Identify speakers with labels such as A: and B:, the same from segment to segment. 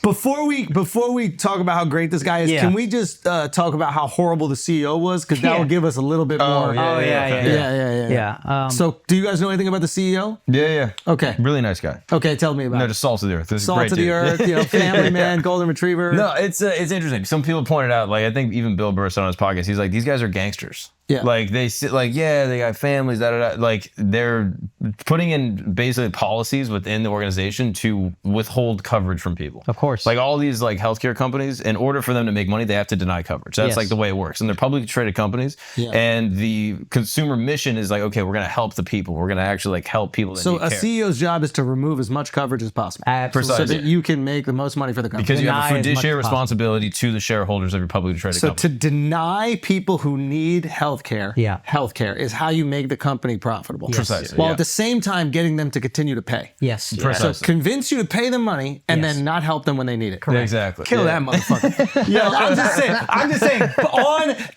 A: Before we talk about how great this guy is, can we just talk about how horrible the CEO was? Because that will give us a little bit more.
B: Yeah.
A: So, do you guys know anything about the CEO?
C: Yeah.
A: Okay.
C: Really nice guy.
A: Okay, tell me about it.
C: No, just salt of the earth. This is
A: Salt
C: great
A: of the
C: dude.
A: earth, family man, golden retriever.
C: No, it's interesting. Some people pointed out, like I think even Bill Burr said on his podcast, he's like, these guys are gangsters.
A: Yeah.
C: Like they sit, like they got families, like they're putting in basically policies within the organization to withhold coverage from people.
B: Of course.
C: Like all these like healthcare companies, in order for them to make money, they have to deny coverage. That's like the way it works. And they're publicly traded companies. Yeah. And the consumer mission is like, okay, we're gonna help the people. We're gonna actually like help people that need care.
A: CEO's job is to remove as much coverage as possible.
B: Absolutely.
A: So that you can make the most money for the company.
C: Because you have a fiduciary responsibility to the shareholders of your publicly traded company.
A: So to deny people who need healthcare, healthcare is how you make the company profitable.
C: Yes. Precisely.
A: While at the same time getting them to continue to pay.
B: Yes.
C: Precisely.
A: So convince you to pay them money and then not help them when they need it.
C: Correct. Exactly.
A: Kill that motherfucker. Yo, I'm just saying,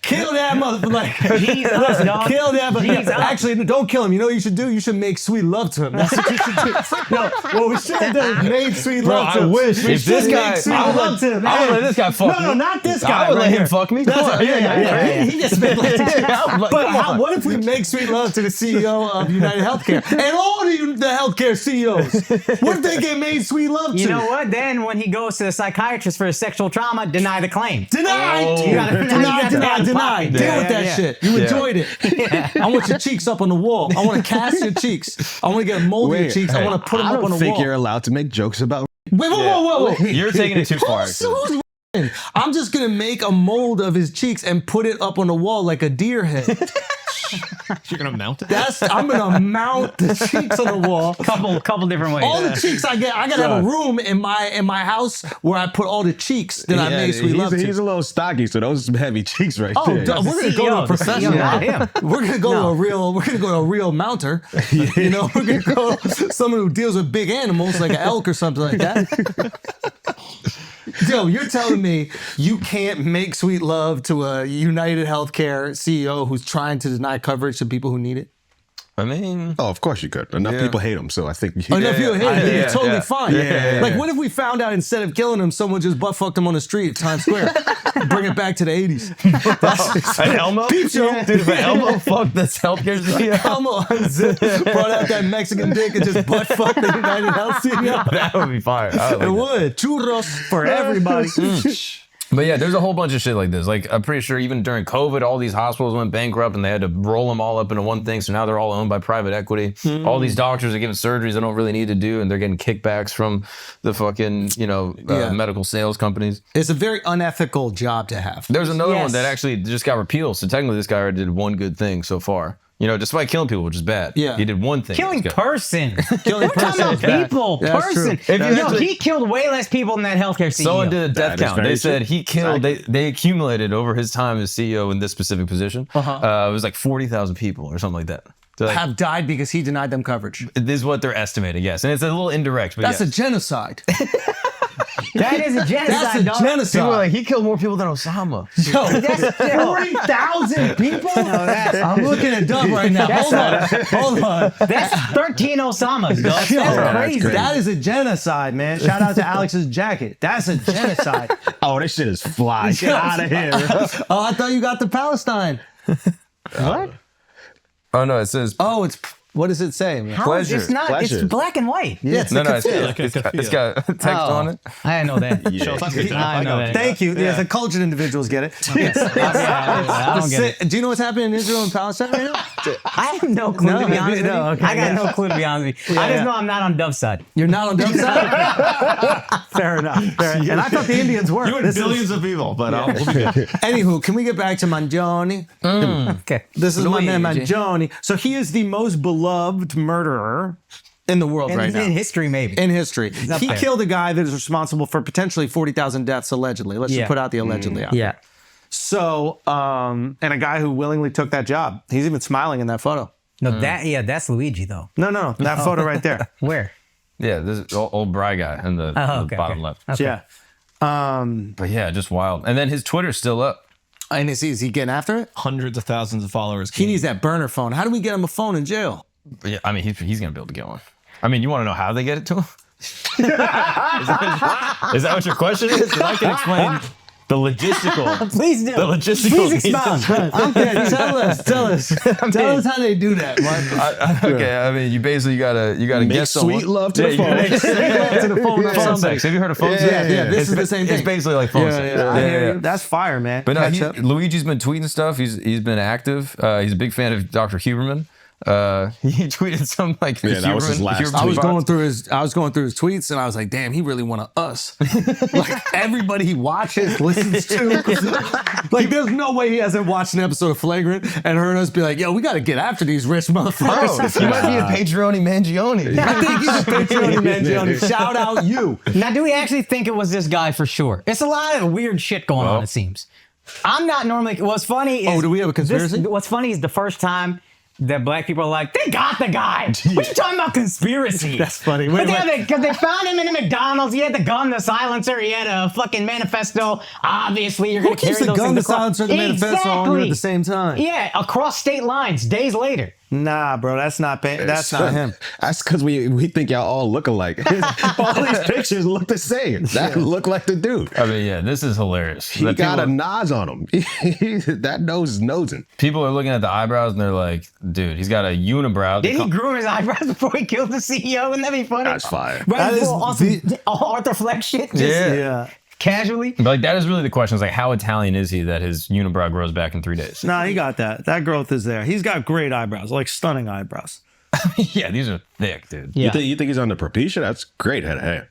A: kill that motherfucker. Like,
B: Jesus, dog.
A: Kill that motherfucker. Actually, don't kill him. You know what you should do? You should make sweet love to him. That's what you should do. No, what we should have done is made sweet love to him.
C: I wish. If this guy,
A: I would
C: let this guy fuck me.
A: No, not this guy.
C: I would let him fuck me.
A: Yeah. He just made But what if we make sweet love to the CEO of United Healthcare and all the healthcare CEOs? What if they get made sweet love to?
B: You know what? Then when he goes to the psychiatrist for his sexual trauma, deny the claim.
A: Deny. Deny. Deal with that shit. You enjoyed it. I want your cheeks up on the wall. I want to cast your cheeks. I want to get a mold in your cheeks. I want to put them up on the wall.
D: I don't think you're allowed to make jokes about.
A: Wait.
C: You're taking it too far.
A: I'm just gonna make a mold of his cheeks and put it up on the wall like a deer head.
D: You're gonna mount it?
A: I'm gonna mount the cheeks on the wall.
B: Couple different ways.
A: All the cheeks I gotta have a room in my house where I put all the cheeks that I made sweet love to.
D: He's a little stocky, so those are some heavy cheeks right there.
A: We're gonna go to a professional. We're gonna go to a real mounter. You know, we're gonna go someone who deals with big animals like an elk or something like that. Yo, you're telling me you can't make sweet love to a United Healthcare CEO who's trying to deny coverage to people who need it?
C: I mean...
D: Oh, of course you could. Enough people hate him, so I think...
A: Enough people hate him. It's totally fine. Like, what if we found out instead of killing him, someone just butt-fucked him on the street at Times Square? Bring it back to the 80s.
C: An Elmo?
A: Peep show.
C: Dude, if an Elmo fucked this healthcare CEO.
A: Elmo unzipped, brought out that Mexican dick and just butt-fucked the United Health CEO.
C: That would be fire.
A: It would. Churros for everybody.
C: But yeah, there's a whole bunch of shit like this. Like, I'm pretty sure even during COVID, all these hospitals went bankrupt and they had to roll them all up into one thing. So now they're all owned by private equity. All these doctors are giving surgeries they don't really need to do, and they're getting kickbacks from the fucking, medical sales companies.
A: It's a very unethical job to have.
C: There's another one that actually just got repealed. So technically this guy already did one good thing so far. You know, despite killing people, which is bad.
A: Yeah.
C: He did one thing.
B: Killing person.
A: Killing
B: person. Talking about people.
A: That's
B: person. He killed way less people than that healthcare CEO.
C: Someone did a death count. They said he killed, they accumulated over his time as CEO in this specific position. It was like 40,000 people or something like that. Like,
A: have died because he denied them coverage.
C: This is what they're estimating, yes. And it's a little indirect, but
A: that's a genocide.
B: That is a genocide.
A: That's a genocide.
C: People are like, he killed more people than Osama.
A: Yo, that's 40,000 people? No, I'm looking at Doug right now. Hold on.
B: That's 13 Osamas, Doug. That's crazy.
A: That is a genocide, man. Shout out to Alex's jacket. That's a genocide.
D: Oh, this shit is fly. Get out of here.
A: Oh, I thought you got the Palestine.
B: What?
C: Oh, no, it says...
A: Oh, it's... What does it say?
C: Pleasure.
B: It's not.
D: Pleasure.
B: It's black and white.
A: Yeah,
C: it's got text on it.
B: I didn't know that.
D: I know that.
A: Thank you. Yeah. The cultured individuals get it.
B: Yes. I don't get it.
A: Do you know what's happening in Israel and Palestine right now?
B: I have no clue, to be honest with you.
A: Okay,
B: I got no clue, to be honest with you. I just know I'm not on Dove's side.
A: You're not on Dove's side? Fair enough. And I thought the Indians were.
D: You and billions of people, but
A: Anywho, can we get back to Mangione?
B: Okay.
A: This is my man Mangione. So he is the most beloved murderer in the world right now.
B: In history, maybe.
A: In history. He killed a guy that is responsible for potentially 40,000 deaths, allegedly. Let's just put out the allegedly out.
B: Yeah.
A: So, and a guy who willingly took that job. He's even smiling in that photo.
B: No, that's Luigi, though.
A: No, that photo right there.
B: Where?
C: Yeah, this is old Bry guy in the bottom left.
B: Okay.
A: Yeah.
C: But yeah, just wild. And then his Twitter's still up.
A: And is he getting after it?
D: hundreds of thousands of followers.
A: He needs that burner phone. How do we get him a phone in jail?
C: Yeah, I mean, he's going to be able to get one. I mean, you want to know how they get it to him? Is that what your question is? 'Cause I can explain the logistical.
B: Please do.
C: The logistical.
B: Please expound.
A: Okay, tell us how they do that, Mark.
C: Okay, I mean, you basically gotta
D: Make
C: guess
D: sweet
C: someone.
D: love to the
C: you
D: phone.
C: make sweet love to the phone.
A: Yeah.
C: Phone sex. Have you heard of phone sex?
A: Yeah, this is the same thing.
C: It's basically like phone sex.
A: I hear you. That's fire, man.
C: But no,
A: Catch up.
C: Luigi's been tweeting stuff. He's been active. He's a big fan of Dr. Huberman. He tweeted something like
D: that was his last
A: I was
D: tweet.
A: going through his tweets and I was like, damn, he really wanted us. Like everybody he watches, listens to. Like there's no way he hasn't watched an episode of Flagrant and heard us be like, yo, we got to get after these rich motherfuckers.
C: You might be a Patreon Mangione.
A: I think he's a Patreon Mangione. Shout out you.
B: Now, do we actually think it was this guy for sure? It's a lot of weird shit going on, it seems. I'm not normally. What's funny is.
A: Oh, do we have a conspiracy?
B: What's funny is the first time that black people are like, they got the guy. What are you talking about conspiracy?
A: That's funny.
B: Because they found him in a McDonald's. He had the gun, the silencer. He had a fucking manifesto. Obviously, you're going to carry
A: Who keeps
B: those
A: the gun,
B: things
A: the silencer, the manifesto on you at the same time?
B: Yeah, across state lines, days later.
A: Nah, bro, that's not him.
D: That's because we think y'all all look alike. All these pictures look the same. That look like the dude.
C: I mean, yeah, this is hilarious.
D: He got a nose on him. That nose is nosing.
C: People are looking at the eyebrows and they're like, dude, he's got a unibrow.
B: Did he groom his eyebrows before he killed the CEO? Wouldn't that be funny?
D: That's fire.
B: Right
A: That
B: before
A: is
B: Arthur Fleck shit? Just
C: Yeah.
B: casually?
C: But like that is really the question. Is like, how Italian is he that his unibrow grows back in 3 days?
A: Nah, he got that. That growth is there. He's got great eyebrows, like stunning eyebrows.
C: Yeah, these are thick, dude.
B: Yeah.
D: You think he's on the Propecia? That's great head of hair.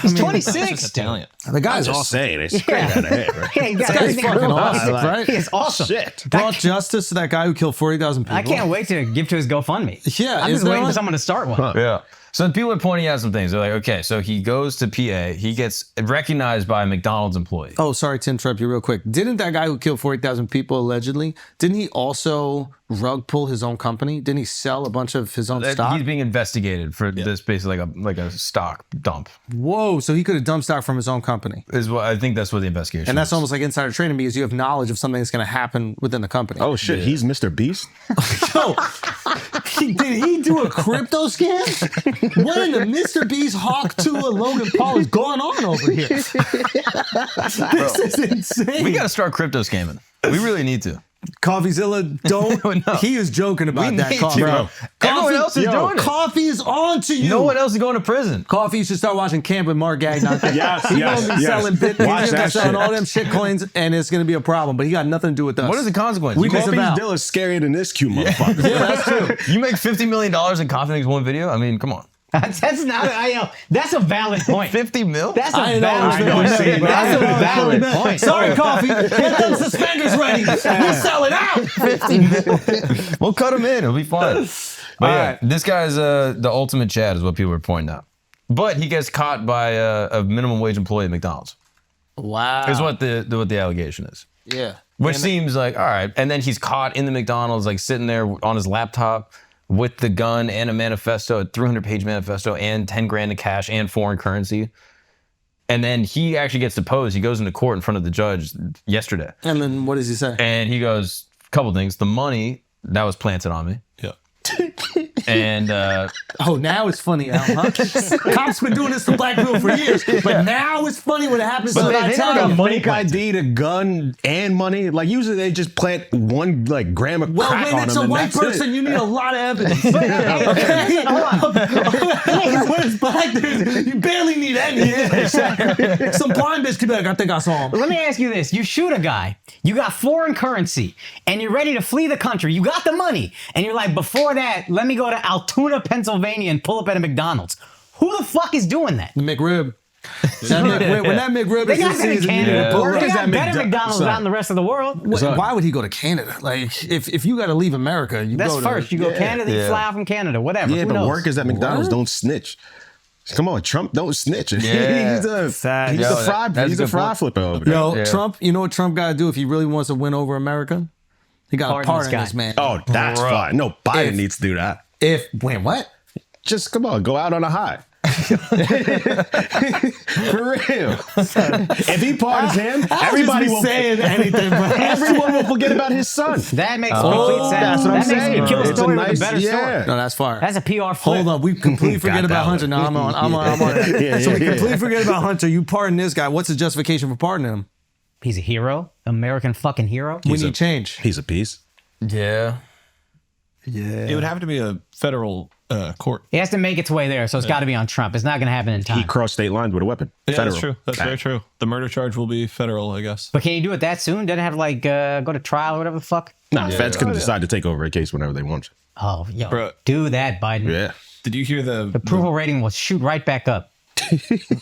B: He's 26.
C: Italian.
A: The guy's
D: Just
A: awesome.
D: saying, it's great head of hair, right?
B: Yeah, he got
A: This guy's
B: everything
A: fucking
B: going.
A: awesome, right?
B: He is awesome.
D: Shit.
A: Brought justice to that guy who killed 40,000 people.
B: I can't wait to give to his GoFundMe.
A: Yeah,
B: I'm
A: is
B: just
A: there
B: waiting
A: one?
B: for someone to start one.
C: Yeah. So people are pointing out some things. They're like, okay, so he goes to PA. He gets recognized by a McDonald's employee.
A: Oh, sorry to interrupt you real quick. Didn't that guy who killed 40,000 people allegedly, didn't he also rug pull his own company? Didn't he sell a bunch of his own stock?
C: He's being investigated for this basically like a stock dump.
A: Whoa, so he could have dumped stock from his own company.
C: Is what I think that's what the investigation
A: And that's
C: is.
A: almost like insider trading because you have knowledge of something that's going to happen within the company.
D: Oh shit, he's Mr. Beast?
A: Yo, did he do a crypto scam? What in the Mr. Beast Hawk 2 and Logan Paul is going on over here? This is insane.
C: We got to start crypto scamming. We really need to.
A: Coffeezilla, don't.
C: No.
A: He is joking about
C: We
A: that,
C: need
A: Coffee.
C: to, bro. Everyone else is doing it.
A: Coffee is on to you.
C: No one else is going to prison.
A: Coffee, you should start watching Camp with Mark Gagnon.
D: Yes,
A: He's
D: yes,
A: gonna be
D: yes.
A: selling bit. He's
D: Watch
A: gonna be
D: that
A: selling
D: shit.
A: all them shit coins, and it's gonna be a problem. But he got nothing to do with us.
C: What is the consequence?
A: We
C: You make-
A: disavow.
D: Coffee's deal is scarier than this cute motherfucker.
A: Yeah, that's true.
C: You make $50 million and Coffee makes one video? I mean, come on.
B: That's not. That's a valid point.
C: 50 mil?
B: That's
A: I
B: a
A: know it's
B: valid
A: valid.
B: point. That's a valid point.
A: Sorry, Coffee. Get them suspenders ready. We sell it out.
C: 50 mil. We'll cut him in. It'll be fine. But yeah,
A: right.
C: this guy's the ultimate Chad is what people are pointing out. But he gets caught by a minimum wage employee at McDonald's.
A: Wow.
C: Is what the allegation is.
A: Yeah.
C: Which seems like, all right. And then he's caught in the McDonald's, like sitting there on his laptop with the gun and a manifesto, a 300-page manifesto, and 10 grand in cash and foreign currency. And then he actually gets deposed. He goes into court in front of the judge yesterday.
A: And then what does he say?
C: And he goes, a couple things. The money, that was planted on me.
D: Yeah.
C: And
A: Oh, now it's funny, Al, huh? Cops been doing this to black people for years, but now it's funny when it happens to
D: But
A: an
D: they got a
A: Italian.
D: fake ID, a gun, and money. Like usually they just plant 1 like gram of
A: Well,
D: crack
A: when
D: on
A: it's
D: them.
A: a
D: and
A: white
D: that's
A: person,
D: it.
A: you need a lot of evidence.
B: Okay. Hold on.
A: When it's black dudes, you barely need any. Some blind bitch could be like, I think I saw him.
B: Let me ask you this. You shoot a guy, you got foreign currency, and you're ready to flee the country. You got the money, and you're like, before that, let me go to Altoona, Pennsylvania, and pull up at a McDonald's. Who the fuck is doing that?
A: The McRib. When that McRib
B: They
A: is
B: got
A: in
B: better
A: season, you need to
B: Canada.
A: pull
B: They
A: up.
B: got better
D: McDo-
B: McDonald's
D: son.
B: out in the rest of the world.
A: Why would he go to Canada? Like, if you got to leave America, you
B: That's
A: go
B: first. You go Canada, you fly out from Canada, whatever.
D: Yeah,
B: Who
D: but
B: knows?
D: workers at McDonald's don't snitch. Come on, Trump don't snitch.
C: Yeah.
D: he's a
A: Sad.
D: he's
C: Yo,
D: a fry.
C: that's
D: He's
C: a
D: a
C: good
D: fry
C: point.
D: flipper over there.
A: Yo,
C: Yeah.
A: Trump, you know what Trump got to do if he really wants to win over America? He got to
B: Pardon
A: pardon
B: this guy.
A: this man.
D: Oh, that's
C: Bruh.
D: fine. No, Biden
A: If-
D: needs to do that.
A: Wait, what?
D: Just come on, go out on a high. For real. If he pardons him, everybody will
A: saying anything, but
D: everyone will forget about his son.
B: That makes complete sense.
D: That's what I'm
B: that makes
D: saying.
B: me kill a
D: It's
B: story
D: a nice,
B: with a better story.
A: no, that's fire.
B: That's a PR flip.
A: Hold on, we completely forget
D: Got
A: about
D: that
A: Hunter.
D: one.
A: No, I'm on it.
D: Yeah,
A: So we
D: yeah,
A: completely forget about Hunter. You pardon this guy. What's the justification for pardoning him?
B: He's a hero, American fucking hero.
A: We need change.
D: He's a piece.
C: Yeah.
A: Yeah.
E: It would have to be a federal court.
B: It has to make its way there, so it's got to be on Trump. It's not going to happen in time.
D: He crossed state lines with a weapon.
E: Yeah,
D: Federal.
E: that's true. That's very true. The murder charge will be federal, I guess.
B: But can you do it that soon? Doesn't it have to like go to trial or whatever the fuck?
D: Nah, feds can decide to take over a case whenever they want.
B: Oh, yo,
E: Bro.
B: do that, Biden.
D: Yeah.
E: Did you hear the
B: Approval rating will shoot right back up.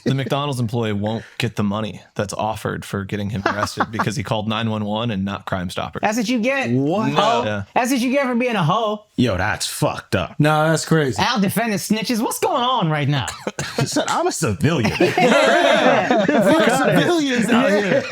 E: the McDonald's employee won't get the money that's offered for getting him arrested because he called 911 and not Crime Stoppers.
B: That's what you get.
D: What?
B: Hoe.
E: Yeah.
B: That's what you get for being a hoe.
D: Yo, that's fucked up.
A: No, that's crazy.
B: Al defending snitches. What's going on right now?
D: Son, I'm a civilian.
A: Civilians out here.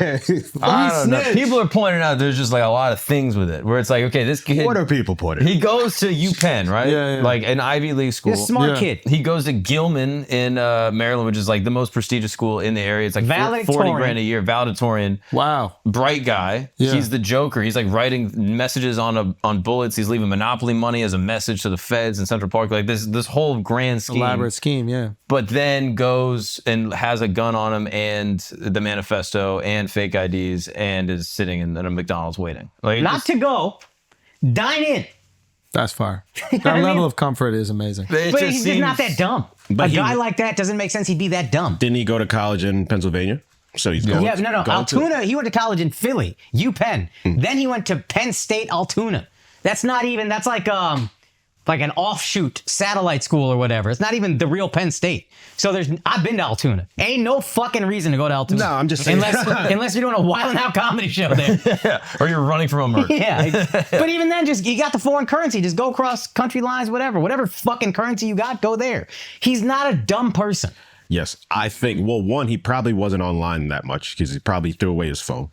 C: I don't know. People are pointing out there's just like a lot of things with it where it's like, okay, this kid,
D: What are people putting?
C: he goes to UPenn, right?
A: Yeah.
C: Like an Ivy League school.
B: He's a smart
A: Yeah.
B: kid.
C: He goes to Gilman in Maryland, which is like the most prestigious school in the area. It's like 40
B: Valedictorian.
C: grand a year. Valedictorian.
A: Wow.
C: Bright guy.
A: Yeah.
C: He's the Joker. He's like writing messages on bullets. He's leaving Monopoly money as a message to the feds in Central Park. Like this whole grand scheme.
A: Elaborate scheme, yeah.
C: But then goes and has a gun on him and the manifesto and fake IDs and is sitting in a McDonald's waiting. Like
B: Not to go. Dine in.
A: That's fire.
B: what
A: That
B: I
A: level
B: mean?
A: of comfort is amazing.
C: it
B: But
C: just
B: he's just not
C: seems-
B: that dumb.
D: But
B: a
D: he-
B: guy like that doesn't make sense. He'd be that dumb.
D: Didn't he go to college in Pennsylvania? So he's going
B: Yeah, no.
D: going to-
B: Altoona, he went to college in Philly, UPenn. Then he went to Penn State Altoona. That's not even, that's like an offshoot satellite school or whatever. It's not even the real Penn State. So I've been to Altoona. Ain't no fucking reason to go to Altoona.
D: No, I'm just saying.
B: Unless you're doing a Wild 'N Out comedy show there.
C: Or you're running from a murder.
B: Yeah. But even then, just you got the foreign currency. Just go across country lines, whatever. Whatever fucking currency you got, go there. He's not a dumb person.
D: Yes, I think. Well, one, he probably wasn't online that much because he probably threw away his phone,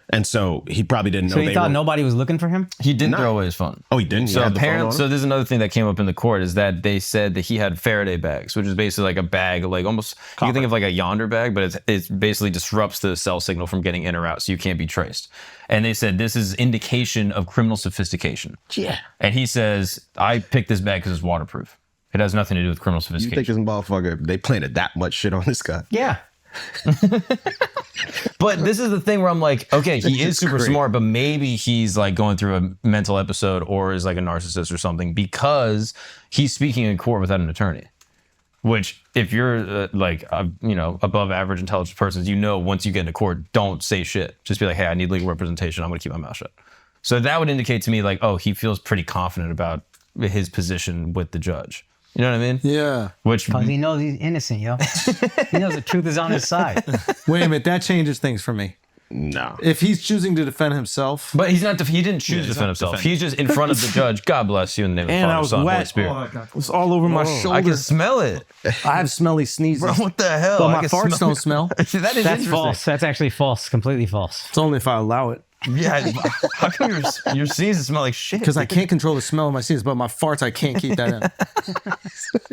D: and so he probably didn't know.
B: So he
D: they
B: thought
D: were,
B: nobody was looking for him?
C: He didn't
D: No.
C: throw away his phone.
D: Oh, he didn't. He
C: So
D: had the phone
C: apparently,
D: on
C: so
D: him?
C: there's another thing that came up in the court is that they said that he had Faraday bags, which is basically like a bag, like almost you can think of like a Yonder bag, but it's basically disrupts the cell signal from getting in or out, so you can't be traced. And they said this is indication of criminal sophistication.
B: Yeah.
C: And he says, I picked this bag because it's waterproof. It has nothing to do with criminal
D: You
C: sophistication.
D: think this motherfucker? They planted that much shit on this guy?
B: Yeah.
C: But this is the thing where I'm like, okay, he is super
D: great.
C: smart, but maybe he's like going through a mental episode or is like a narcissist or something because he's speaking in court without an attorney. Which, if you're above average intelligence persons, once you get into court, don't say shit. Just be like, hey, I need legal representation. I'm going to keep my mouth shut. So that would indicate to me like, oh, he feels pretty confident about his position with the judge. You know what I mean?
A: Yeah.
C: Which
B: Because he knows he's innocent, yo. He knows the truth is on his side.
A: Wait a minute, that changes things for me.
D: No.
A: If he's choosing to defend himself,
C: But he's not. He didn't choose to
E: he's
C: defend
E: not
C: himself.
E: defending.
C: He's just in front of the judge. God bless you in the name of the
A: and I
C: Father,
A: was
C: Son, Holy
A: wet,
C: Spirit.
A: it was all over my
C: I can
A: shoulder.
C: smell it,
A: I have smelly sneezes.
C: bro. What the hell?
A: But
C: I
A: my
C: can
A: farts
C: smell
A: don't smell.
C: that is
B: That's
C: interesting.
B: false. That's actually false. Completely false.
A: It's only if I allow it.
C: Yeah. How come your sneezes smell like shit?
A: Because I can't control the smell of my sneezes, but my farts, I can't keep that in.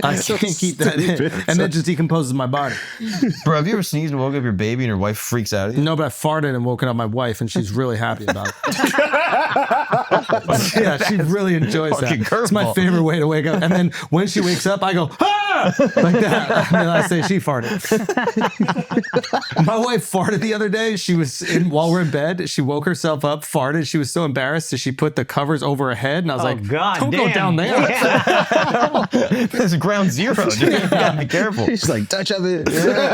A: I can't keep that in. And it just decomposes my body.
C: Bro, have you ever sneezed and woke up your baby and your wife freaks out at you?
A: No, but I farted and woken up my wife, and she's really happy about it. Yeah, she really enjoys
C: Fucking
A: that. It's my
C: curveball.
A: favorite way to wake up. And then when she wakes up, I go, ah! Like that. And then I say she farted. My wife farted the other day. She was while we're in bed, she woke herself up, farted. She was so embarrassed that she put the covers over her head. And I was like,
B: God
A: don't go
B: damn.
A: down there.
B: Yeah.
C: This is ground zero. Dude. You gotta be careful.
D: He's like, touch of it.